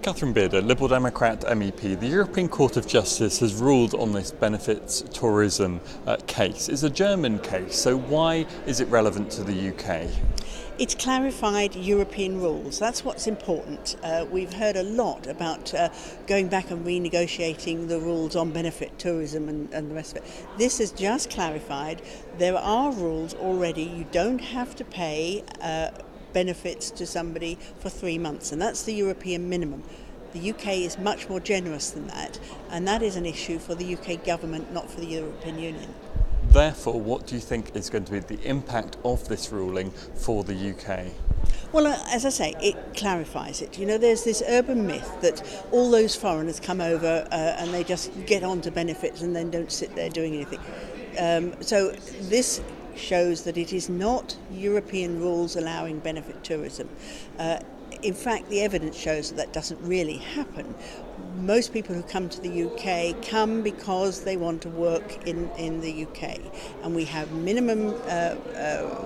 Catherine Beard, a Liberal Democrat MEP. The European Court of Justice has ruled on this benefits tourism case. It's a German case, so why is it relevant to the UK? It's clarified European rules. That's what's important. We've heard a lot about going back and renegotiating the rules on benefit tourism and the rest of it. This is just clarified. There are rules already. You don't have to pay benefits to somebody for 3 months, and that's the European minimum. The UK is much more generous than that, and that is an issue for the UK government, not for the European Union. Therefore, what do you think is going to be the impact of this ruling for the UK? Well, as I say, it clarifies it. You know, there's this urban myth that all those foreigners come over and they just get onto benefits and then don't sit there doing anything. So this shows that it is not European rules allowing benefit tourism. In fact, the evidence shows that doesn't really happen. Most people who come to the UK come because they want to work in the UK. And we have minimum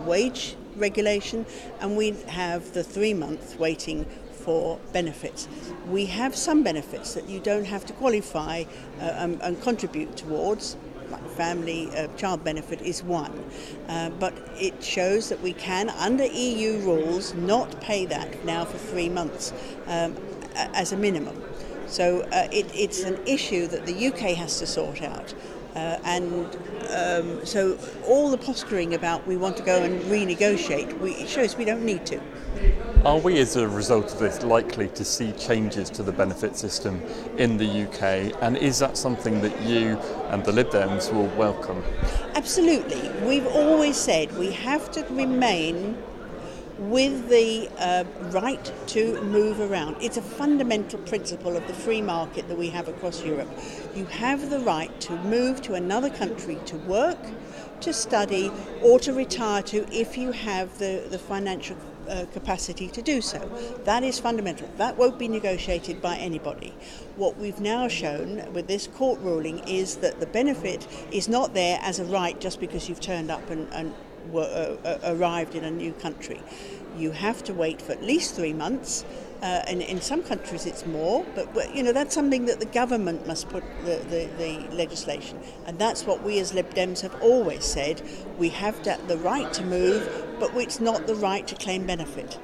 wage regulation, and we have the 3-month waiting for benefits. We have some benefits that you don't have to qualify and contribute towards. Like family child benefit is one, but it shows that we can, under EU rules, not pay that now for 3 months as a minimum. So it's an issue that the UK has to sort out. So all the posturing about we want to go and renegotiate, it shows we don't need to. Are we, as a result of this, likely to see changes to the benefit system in the UK? And is that something that you and the Lib Dems will welcome? Absolutely. We've always said we have to remain with the right to move around. It's a fundamental principle of the free market that we have across Europe. You have the right to move to another country to work, to study, or to retire to if you have the financial capacity to do so. That is fundamental. That won't be negotiated by anybody. What we've now shown with this court ruling is that the benefit is not there as a right just because you've turned up and arrived in a new country. You have to wait for at least 3 months. And in some countries it's more, but you know, that's something that the government must put the legislation, and that's what we as Lib Dems have always said. We have the right to move, but it's not the right to claim benefit.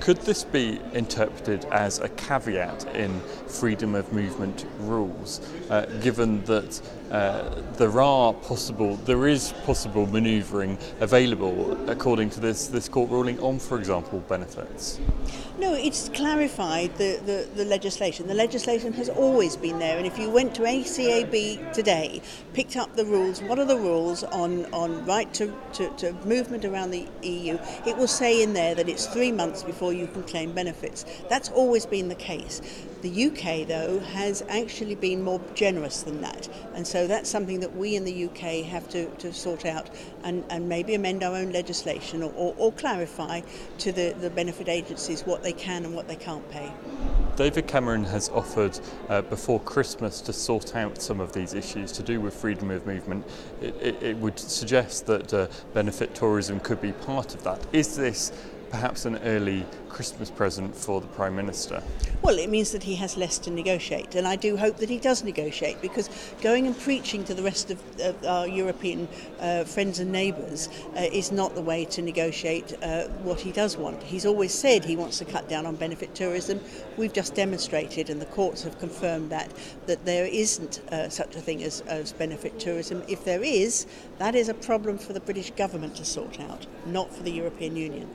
Could this be interpreted as a caveat in freedom of movement rules, given that there is possible manoeuvring available according to this court ruling on, for example, benefits? No, it's clarified the legislation. The legislation has always been there, and if you went to ACAB today, picked up the rules, what are the rules on right to movement around the EU, it will say in there that it's 3 months before you can claim benefits. That's always been the case. The UK, though, has actually been more generous than that, and so that's something that we in the UK have to sort out and maybe amend our own legislation or clarify to the benefit agencies what they can and what they can't pay. David Cameron has offered before Christmas to sort out some of these issues to do with freedom of movement. It would suggest that benefit tourism could be part of that. Is this perhaps an early Christmas present for the Prime Minister? Well, it means that he has less to negotiate, and I do hope that he does negotiate, because going and preaching to the rest of our European friends and neighbours is not the way to negotiate what he does want. He's always said he wants to cut down on benefit tourism. We've just demonstrated, and the courts have confirmed that there isn't such a thing as benefit tourism. If there is, that is a problem for the British government to sort out, not for the European Union.